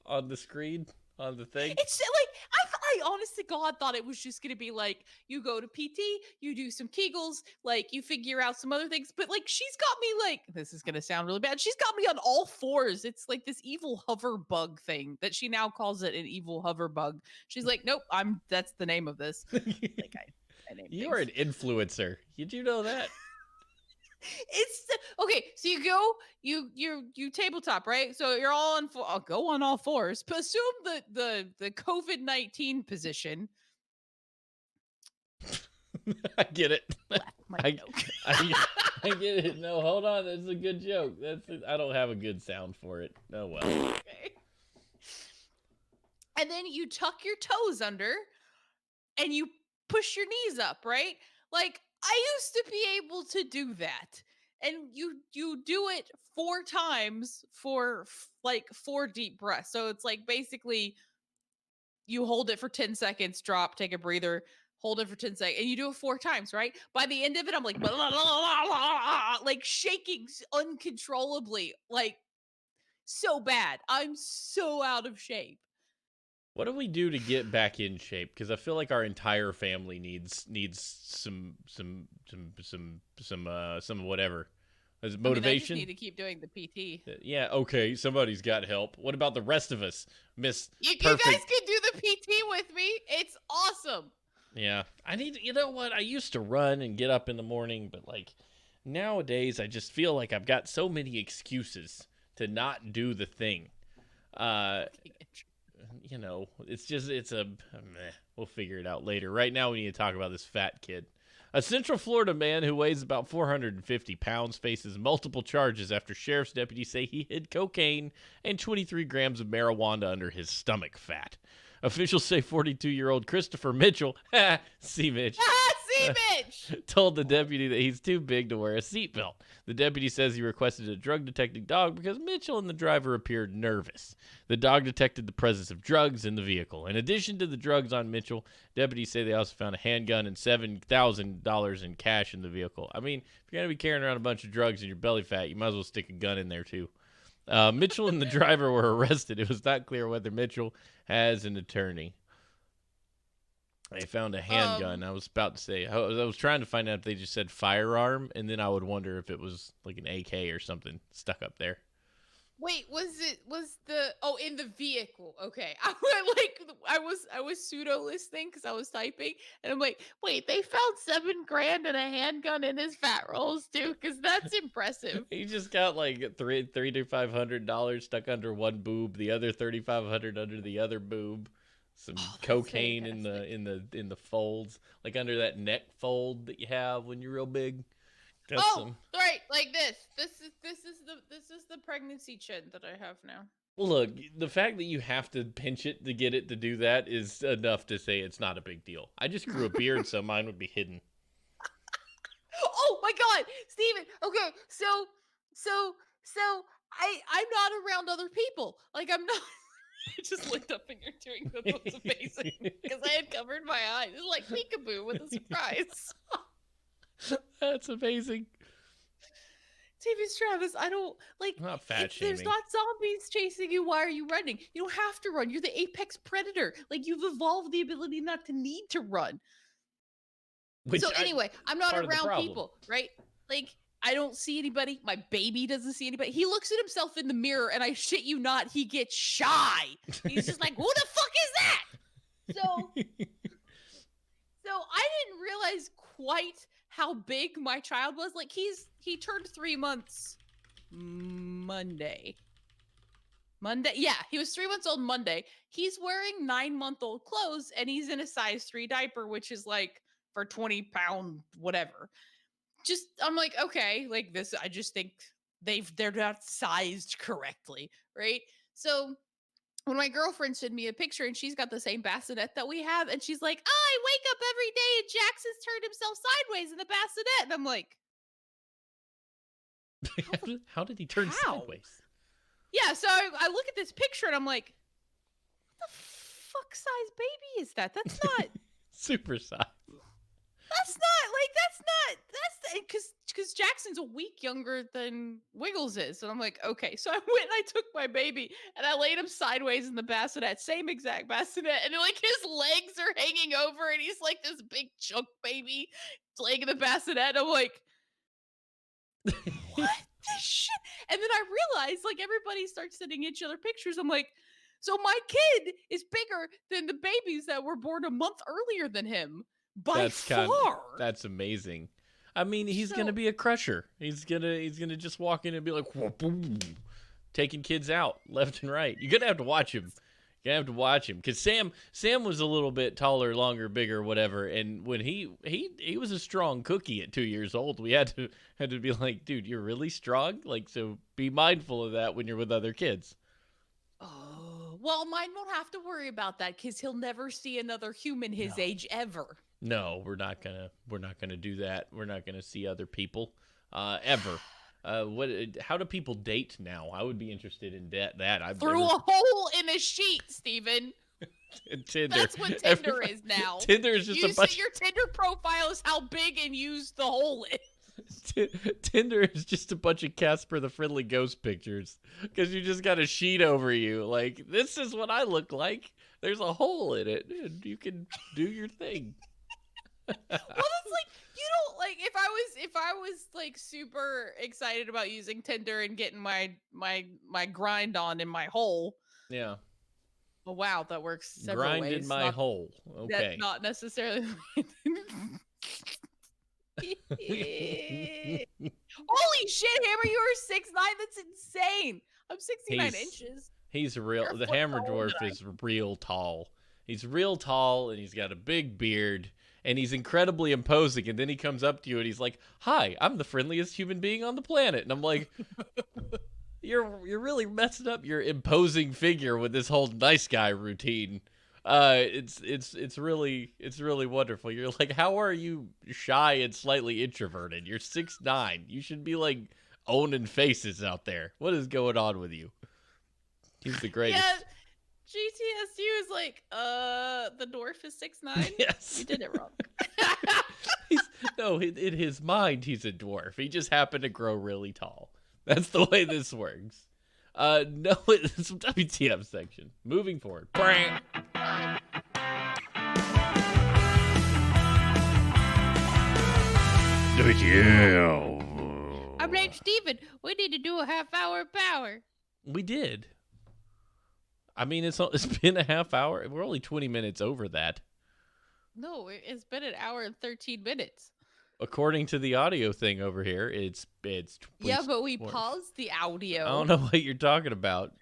on the screen on the thing. It's like I honest to God thought it was just gonna be like you go to PT, you do some kegels, like you figure out some other things, but like she's got me like this is gonna sound really bad. She's got me on all fours. It's like this evil hover bug thing that she now calls it an evil hover bug. She's like, nope, that's the name of this. Like I named You are an influencer. Did you know that? It's okay. So you go, you tabletop, right? So you're all on. I'll go on all fours. But assume the COVID-19 position. I get it. I get it. No, hold on. That's a good joke. I don't have a good sound for it. Oh well. Okay. And then you tuck your toes under, and you push your knees up, right? Like I used to be able to do that. And you do it 4 times for like 4 deep breaths. So it's like basically you hold it for 10 seconds, drop, take a breather, hold it for 10 seconds, and you do it 4 times, right? By the end of it, I'm like, blah, blah, blah, blah, blah, like shaking uncontrollably, like so bad. I'm so out of shape. What do we do to get back in shape? Because I feel like our entire family needs some whatever. Is it motivation? I just need to keep doing the PT. Yeah, okay. Somebody's got help. What about the rest of us, Miss You Perfect? guys can do the PT with me. It's awesome. Yeah, you know what? I used to run and get up in the morning, but like nowadays, I just feel like I've got so many excuses to not do the thing. You know, we'll figure it out later. Right now, we need to talk about this fat kid. A Central Florida man who weighs about 450 pounds faces multiple charges after sheriff's deputies say he hid cocaine and 23 grams of marijuana under his stomach fat. Officials say 42-year-old Christopher Mitchell, see Mitch, told the deputy that he's too big to wear a seatbelt. The deputy says he requested a drug detecting dog because Mitchell and the driver appeared nervous. The dog detected the presence of drugs in the vehicle. In addition to the drugs on Mitchell, deputies say they also found a handgun and $7,000 in cash in the vehicle. I mean, if you're going to be carrying around a bunch of drugs in your belly fat, you might as well stick a gun in there too. Mitchell and the driver were arrested. It was not clear whether Mitchell has an attorney. I found a Um, handgun. I was about to say, I was trying to find out if they just said firearm, and then I would wonder if it was like an AK or something stuck up there. Wait, was the in the vehicle? Okay, I went like I was pseudo listening because I was typing, and I'm like, wait, they found 7 grand and a handgun in his fat rolls too, because that's impressive. He just got like $3,500 stuck under one boob, the other 3,500 under the other boob, some Oh, that's cocaine in fantastic. the folds, like under that neck fold that you have when you're real big. Got Oh, some. right, like this. This is the pregnancy chin that I have now. Look, the fact that you have to pinch it to get it to do that is enough to say it's not a big deal. I just grew a beard, so mine would be hidden. Oh my God, Steven. Okay, so I'm not around other people. Like I'm not. I just looked up and you're doing this. That's amazing because I had covered my eyes. It's like peekaboo with a surprise. That's amazing. TV's Travis, I don't like I'm not fat there's shaming. not zombies chasing you. Why are you running? You don't have to run. You're the apex predator. Like you've evolved the ability not to need to run. So Which anyway, I'm not part of the around problem. people, right? Like I don't see anybody. My baby doesn't see anybody. He looks at himself in the mirror, and I shit you not, he gets shy. He's just like, "Who the fuck is that?" So, so I didn't realize quite how big my child was. Like he turned 3 months Monday. Monday, yeah, he was 3 months old Monday. He's wearing 9-month-old clothes, and he's in a size 3 diaper, which is like for 20-pound whatever. Just I'm like, okay, like this, I just think they're not sized correctly, right? So when my girlfriend sent me a picture and she's got the same bassinet that we have, and she's like, oh, I wake up every day and Jackson's turned himself sideways in the bassinet. And I'm like, how the How did he turn how? sideways? Yeah, so I look at this picture and I'm like, what the fuck size baby is that? Super size. Because Jackson's a week younger than Wiggles is. And I'm like, okay. So I went and I took my baby and I laid him sideways in the bassinet, same exact bassinet. And like his legs are hanging over and he's like this big chunk baby laying in the bassinet. And I'm like, what the shit? And then I realized like everybody starts sending each other pictures. I'm like, so my kid is bigger than the babies that were born a month earlier than him by far. That's amazing. I mean, he's gonna So be a crusher. He's gonna just walk in and be like, boom, taking kids out left and right. You're gonna have to watch him. You're gonna have to watch him because Sam was a little bit taller, longer, bigger, whatever. And when he was a strong cookie at 2 years old, we had to be like, dude, you're really strong. Like, so be mindful of that when you're with other kids. oh, well, mine won't have to worry about that because he'll never see another human his No. age ever. No, we're not gonna do that. We're not gonna see other people, ever. What? How do people date now? I would be interested in that. I've Through never a hole in a sheet, Steven. Tinder. That's what Tinder is now. Tinder is just a You see, bunch. your Tinder profile is how big and used the hole is. Tinder is just a bunch of Casper the Friendly Ghost pictures because you just got a sheet over you. Like, this is what I look like. There's a hole in it, and you can do your thing. Well, it's like you don't like if I was like super excited about using Tinder and getting my grind on in my hole. Yeah, Oh wow, that works several grind in ways. my hole. That Okay. not necessarily. Holy shit, Hammer, you are 6'9". That's insane. I'm 69 he's inches. he's You're real. a The foot Hammer taller than Dwarf I. is real tall. He's real tall, and he's got a big beard, and he's incredibly imposing. And then he comes up to you, and he's like, "Hi, I'm the friendliest human being on the planet." And I'm like, "You're really messing up your imposing figure with this whole nice guy routine." It's really wonderful. You're like, how are you shy and slightly introverted? You're 6'9". You should be like owning faces out there. What is going on with you? He's the Yeah, greatest. GTSU is like, the dwarf is 6'9". Yes. You did it wrong. He's no, in his mind he's a dwarf. He just happened to grow really tall. That's the way this works. No, it's WTF section. Moving forward. Yeah. I'm named Steven. We need to do a half hour power. We did. I mean, it's been a half hour. We're only 20 minutes over that. No, it's been an hour and 13 minutes. According to the audio thing over here, it's Yeah, but we more- paused the I audio. don't know what you're talking about.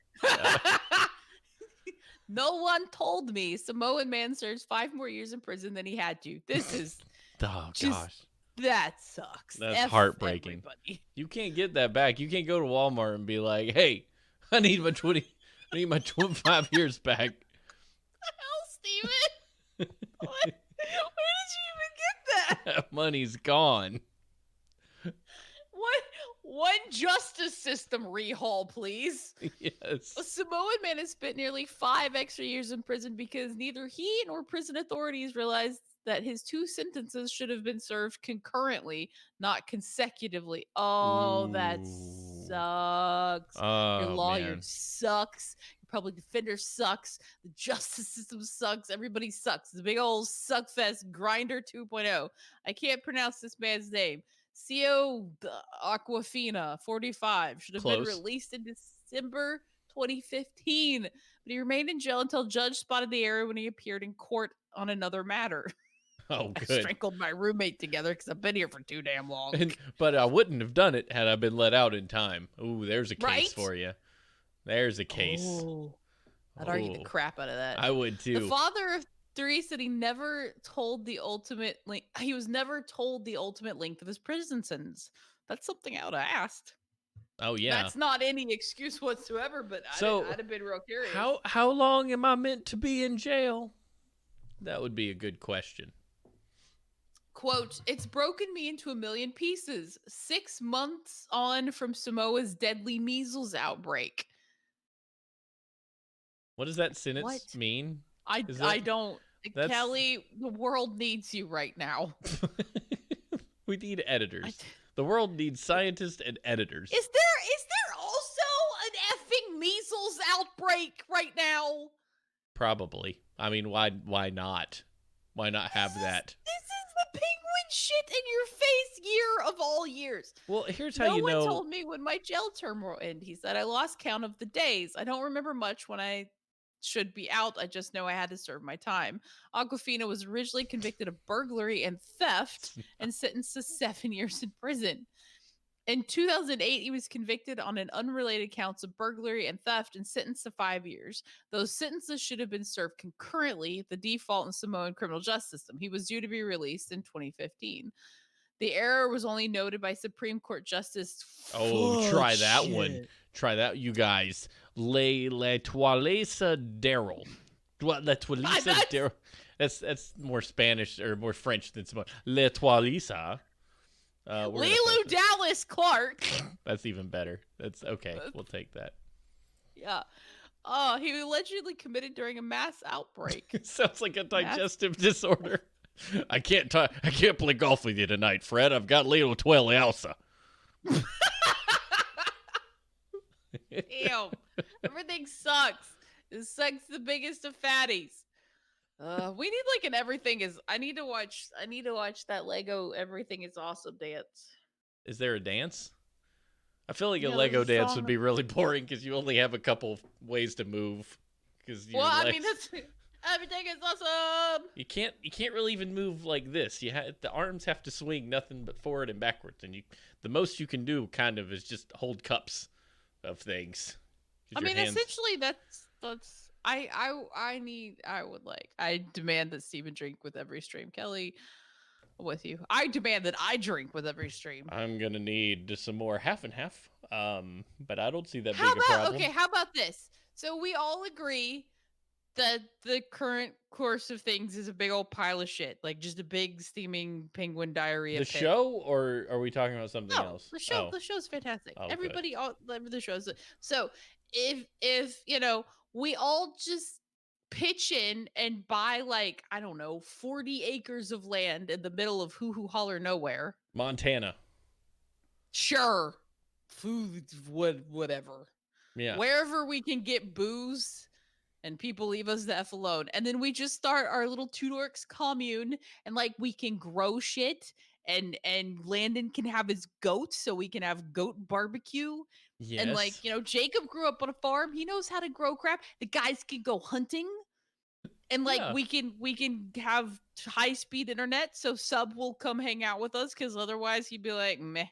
No one told me Samoan man serves 5 more years in prison than he had to. This is Oh just gosh, that sucks. that's F heartbreaking. everybody. You can't get that back. You can't go to Walmart and be like, "Hey, I need my 25 years back." Hell, Steven. Where did you even get that? That money's gone. What? One justice system rehaul, please. Yes. A Samoan man has spent nearly 5 extra years in prison because neither he nor prison authorities realized that his 2 sentences should have been served concurrently, not consecutively. Oh, that Ooh. sucks. Your Oh lawyer man. sucks. Your public defender sucks. The justice system sucks. Everybody sucks. It's a big old suckfest grinder 2.0. I can't pronounce this man's name. Co Aquafina, 45, should have been Close. released in December 2015, but he remained in jail until judge spotted the error when he appeared in court on another matter. Oh, I good. strangled my roommate together because I've been here for too damn long. But I wouldn't have done it had I been let out in time. Ooh, there's a case Right? for you. There's a case. Oh, I'd argue the Oh, crap out of that. I would The too. father of 3 said he never told the ultimate length. He was never told the ultimate length of his prison sentence. That's something I would have asked. Oh yeah. That's not any excuse whatsoever, but So, I'd have been real curious. How long am I meant to be in jail? That would be a good question. Quote, it's broken me into a million pieces. 6 months on from Samoa's deadly measles outbreak. What does that sentence What? mean? I don't. that's- Kelly, the world needs you right now. We need editors. The world needs scientists and editors. Is there also an effing measles outbreak right now? Probably. I mean, why not? Why not have that? This is the penguin shit in your face year of all years. Well, here's how No you one know. told me when my jail term will end. He said I lost count of the days. I don't remember much when I should be out. I just know I had to serve my time. Aquafina was originally convicted of burglary and theft and sentenced to 7 years in prison. In 2008, he was convicted on an unrelated counts of burglary and theft and sentenced to 5 years. Those sentences should have been served concurrently, the default in Samoan criminal justice system. He was due to be released in 2015. The error was only noted by Supreme Court Justice. Oh, try that one. Try that, you guys. Le Toilesa Daryl. Le Toilesa Daryl. That's more Spanish or more French than Samoan. Le Toilesa. Lilu Dallas Clark. That's even better. That's okay. We'll take that. Yeah. He allegedly committed during a mass outbreak. Sounds like a digestive disorder. I can't play golf with you tonight, Fred. I've got Lilo Toilesa. Damn. Everything sucks. It sucks the biggest of fatties. We need like an everything is. I need to watch that Lego Everything is Awesome dance. Is there a dance? I feel like Yeah, a Lego there's a dance song would be really boring because you only have a couple ways to move. I mean, that's everything is awesome. You can't really even move like this. The arms have to swing nothing but forward and backwards, and the most you can do kind of is just hold cups of things. I mean, essentially, that's I demand that Steven drink with every stream. Kelly, I'm with you. I demand that I drink with every stream. I'm gonna need some more half and half. But I don't see that How big a problem. Okay, how about this? So we all agree that the current course of things is a big old pile of shit, like just a big steaming penguin diarrhea. The pit. show, or are we talking about something else? The show. The show's fantastic. Oh, Everybody, the show's. So if we all just pitch in and buy like I don't know 40 acres of land in the middle of hoo hoo holler nowhere. Montana. Sure, food, whatever. Yeah. Wherever we can get booze and people leave us the F alone. And then we just start our little Two Dorks commune and like we can grow shit and Landon can have his goats, so we can have goat barbecue. And like, Yes. Jacob grew up on a farm. He knows how to grow crap. The guys can go hunting. And like Yeah. we can have high speed internet, so Sub will come hang out with us because otherwise he'd be like, meh.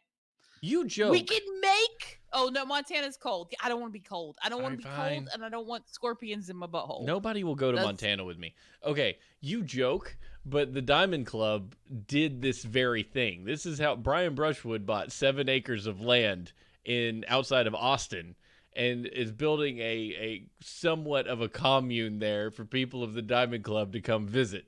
You We joke. can make. Oh no, Montana's cold. I don't want to be cold. I don't want I'm to be cold, fine. and I don't want scorpions in my butthole. Nobody will go to That's Montana with me. Okay, you joke, but the Diamond Club did this very thing. This is how Brian Brushwood bought 7 acres of land in outside of Austin and is building a somewhat of a commune there for people of the Diamond Club to come visit.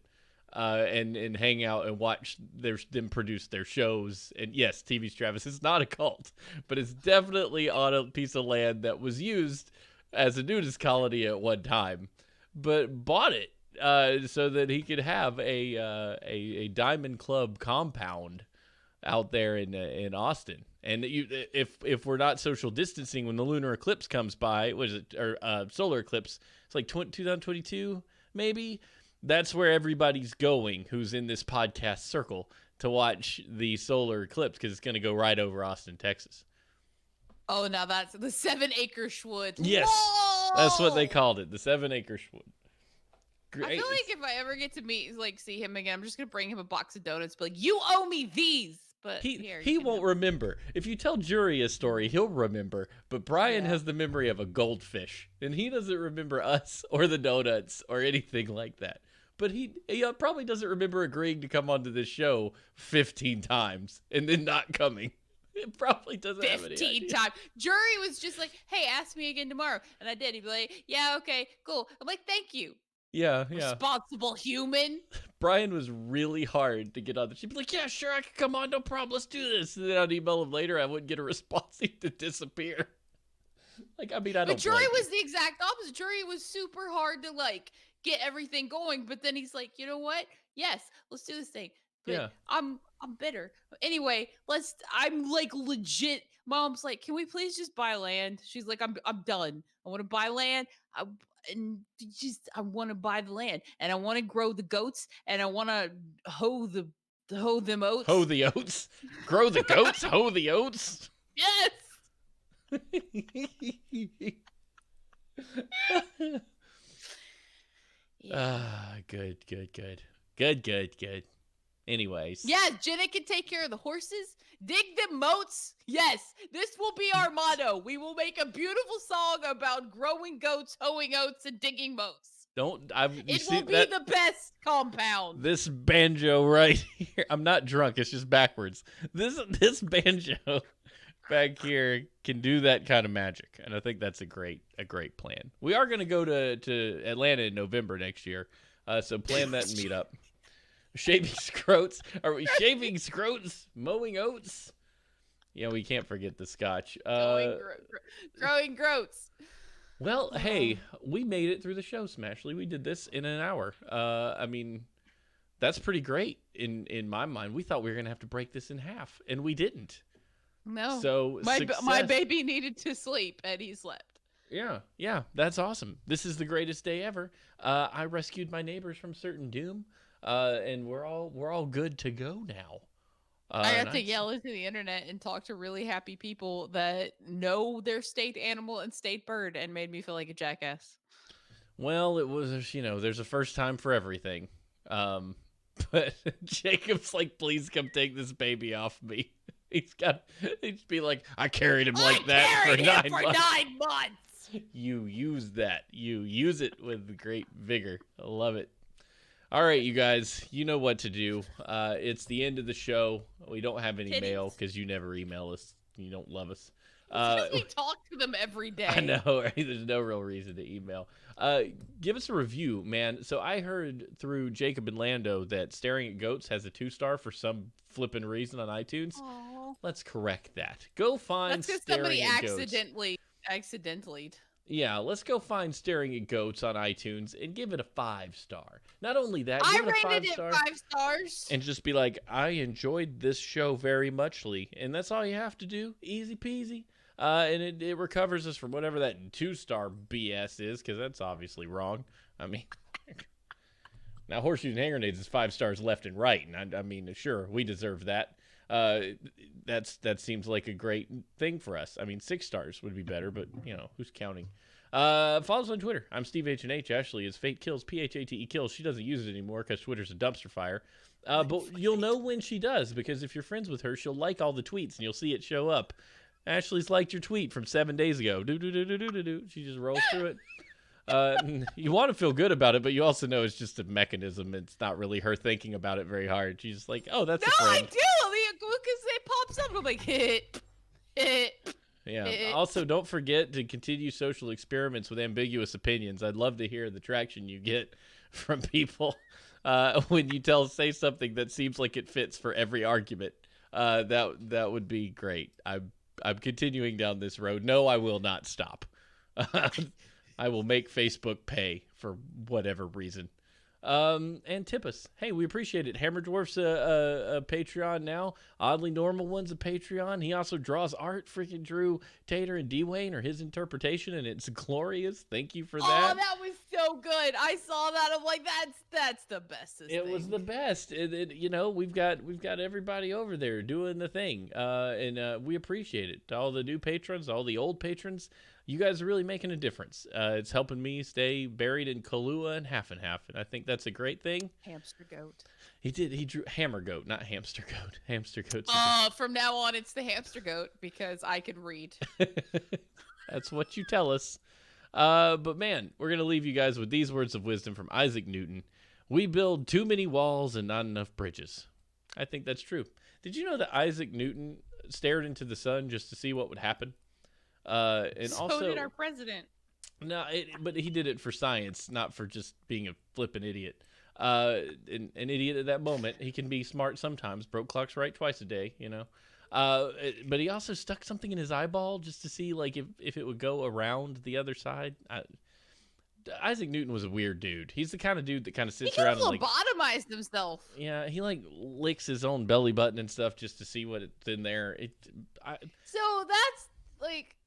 And hang out and watch them produce their shows. And yes, TV's Travis is not a cult, but it's definitely on a piece of land that was used as a nudist colony at one time, but bought it so that he could have a Diamond Club compound out there in Austin. And if we're not social distancing when the lunar eclipse comes by, was it or solar eclipse? It's like 2022 maybe. That's where everybody's going who's in this podcast circle to watch the solar eclipse because it's going to go right over Austin, Texas. Oh, now that's the 7 acre Schwood. Yes, that's what they called it, the 7 acre Schwood. I feel like if I ever get to see him again, I'm just gonna bring him a box of donuts. Be like, you owe me these. But he won't remember. If you tell Jury a story, he'll remember. But Brian has the memory of a goldfish, and he doesn't remember us or the donuts or anything like that. But he probably doesn't remember agreeing to come onto this show 15 times and then not coming. It probably doesn't have any 15 times. Jury was just like, hey, ask me again tomorrow. And I did. He'd be like, yeah, okay, cool. I'm like, thank you. Yeah. Responsible human. Brian was really hard to get on. She'd be like, yeah, sure, I could come on, no problem, let's do this. And then I'd email him later, I wouldn't get a response, he'd disappear. Like, I mean, I don't. But Jury was the exact opposite. Jury was super hard to get everything going, but then he's like, you know what? Yes, let's do this thing. But I'm bitter. Anyway, I'm like legit. Mom's like, can we please just buy land? She's like, I'm done. I want to buy land. I want to buy the land, and I want to grow the goats, and I want to hoe them oats. Hoe the oats? Grow the goats? Hoe the oats? Yes. Good. Anyways. Yeah, Jenna can take care of the horses. Dig them moats. Yes, this will be our motto. We will make a beautiful song about growing goats, hoeing oats, and digging moats. It will be the best compound. This banjo right here. I'm not drunk. It's just backwards. This banjo back here can do that kind of magic, and I think that's a great plan. We are going to go to Atlanta in November next year, so plan that meetup. Shaving scrotes. Are we shaving scrotes? Mowing oats? Yeah, we can't forget the scotch. Growing groats. Well, hey, we made it through the show, Smashley. We did this in an hour. I mean, that's pretty great in my mind. We thought we were going to have to break this in half, and we didn't. No. So my baby needed to sleep, and he slept. Yeah, that's awesome. This is the greatest day ever. I rescued my neighbors from certain doom. And we're all good to go now. I got to yell into the internet and talk to really happy people that know their state animal and state bird, and made me feel like a jackass. Well, it was, there's a first time for everything. But Jacob's like, please come take this baby off me. He'd be like, I carried him like that for 9 months. You use that. You use it with great vigor. I love it. All right, you guys, you know what to do. It's the end of the show. We don't have any mail because you never email us. You don't love us. We talk to them every day. I know, right? There's no real reason to email. Give us a review, man. So I heard through Jacob and Lando that Staring at Goats has a 2-star for some flippin' reason on iTunes. Aww. Let's correct that. Go find Staring at Goats. Accidentally. Yeah, let's go find Staring at Goats on iTunes and give it a 5-star. Not only that, I give it a rated it 5 stars. And just be like, I enjoyed this show very muchly. And that's all you have to do. Easy peasy. And it recovers us from whatever that 2-star BS is, because that's obviously wrong. I mean, Now, Horseshoes and hand grenades is 5 stars left and right, and I mean, sure, we deserve that. Uh, that seems like a great thing for us. I mean, 6 stars would be better, but who's counting? Follow us on Twitter. I'm Steve H&H. Ashley is Fate Kills, PHATE Kills. She doesn't use it anymore because Twitter's a dumpster fire. But you'll know when she does, because if you're friends with her, she'll like all the tweets and you'll see it show up. Ashley's liked your tweet from 7 days ago. Do. She just rolls through it. You want to feel good about it, but you also know it's just a mechanism. It's not really her thinking about it very hard. She's just like, oh, that's a friend. No, I do. Because it pops up. I'm like, hit. Yeah. Also, don't forget to continue social experiments with ambiguous opinions. I'd love to hear the traction you get from people when you say something that seems like it fits for every argument. That would be great. I'm continuing down this road. No, I will not stop. I will make Facebook pay for whatever reason. And tip us. Hey, we appreciate it. Hammer Dwarf's a Patreon now. Oddly Normal One's a Patreon. He also draws art. Freaking Drew Tater and D-Wayne are his interpretation, and it's glorious. Thank you for that. Oh, that was so good. I saw that. I'm like, that's the bestest It thing. was the best. We've got everybody over there doing the thing, and we appreciate it. To all the new patrons, all the old patrons, you guys are really making a difference. It's helping me stay buried in Kahlua and half, and I think that's a great thing. Hamster goat. He drew hammer goat, not hamster goat. Hamster goat. From now on, it's the hamster goat because I can read. That's what you tell us. But man, we're going to leave you guys with these words of wisdom from Isaac Newton. We build too many walls and not enough bridges. I think that's true. Did you know that Isaac Newton stared into the sun just to see what would happen? And so also did our president. No, but he did it for science, not for just being a flippin' idiot. An idiot at that moment. He can be smart sometimes. Broke clocks right twice a day, But he also stuck something in his eyeball just to see, like, if it would go around the other side. Isaac Newton was a weird dude. He's the kind of dude that kind of sits around and, like, lobotomized himself. Yeah, he, like, licks his own belly button and stuff just to see what it's in there. So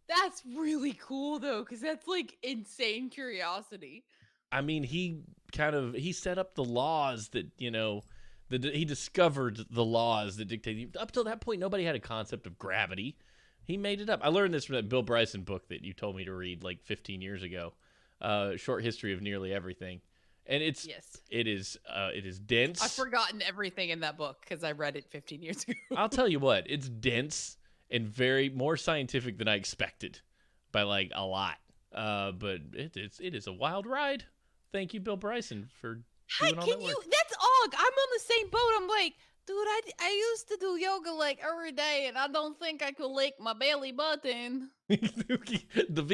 that's really cool, though, because that's, like, insane curiosity. I mean, he set up the laws that, he discovered the laws that dictate. Up till that point, nobody had a concept of gravity. He made it up. I learned this from that Bill Bryson book that you told me to read like 15 years ago, Short History of Nearly Everything. And it is dense. I've forgotten everything in that book because I read it 15 years ago. I'll tell you what, it's dense and more scientific than I expected by like a lot. But it is a wild ride. Thank you, Bill Bryson, for doing all that work. That's all. I'm on the same boat. I'm like, dude, I used to do yoga like every day, and I don't think I could lick my belly button. The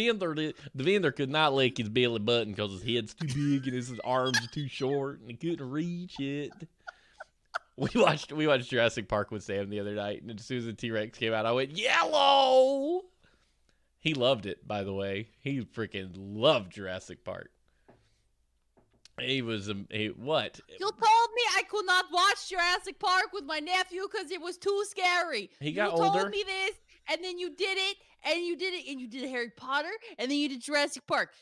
vendor could not lick his belly button because his head's too big and his arms are too short, and he couldn't reach it. We watched Jurassic Park with Sam the other night, and as soon as the T-Rex came out, I went, yellow! He loved it, by the way. He freaking loved Jurassic Park. He was what? You told me I could not watch Jurassic Park with my nephew because it was too scary. He got older. You older. told me this, and then you did it, and you did Harry Potter, and then you did Jurassic Park.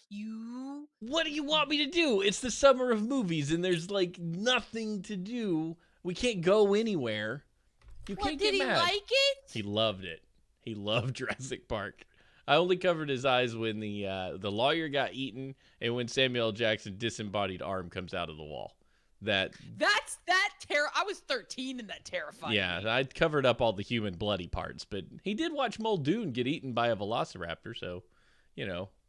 What do you want me to do? It's the summer of movies, and there's like nothing to do. We can't go anywhere. You can't get mad. Did he like it? He loved it. He loved Jurassic Park. I only covered his eyes when the lawyer got eaten and when Samuel L. Jackson's disembodied arm comes out of the wall. That's I was 13 and that terrified me. Yeah, I covered up all the human bloody parts, but he did watch Muldoon get eaten by a velociraptor, so,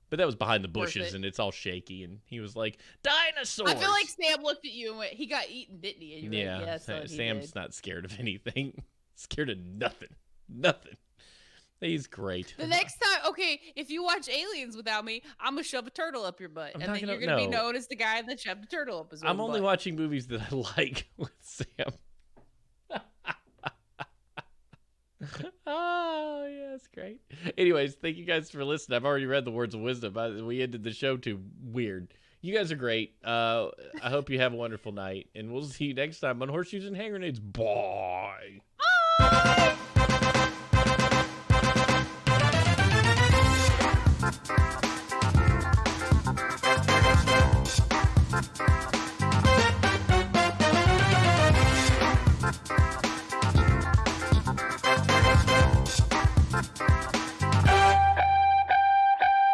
But that was behind the bushes and it's all shaky, and he was like, dinosaurs! I feel like Sam looked at you and went, he got eaten, didn't he? And yeah, like, yes, Sam's not scared of anything. Scared of nothing. Nothing. He's great. The next time, okay, if you watch Aliens without me, I'm going to shove a turtle up your butt. And then you're going to be known as the guy that shoved the turtle up his own I'm only butt. watching movies that I like with Sam. Oh, yeah, that's great. Anyways, thank you guys for listening. I've already read the words of wisdom. We ended the show too weird. You guys are great. I hope you have a wonderful night, and we'll see you next time on Horseshoes and Hand Grenades. Bye. Bye.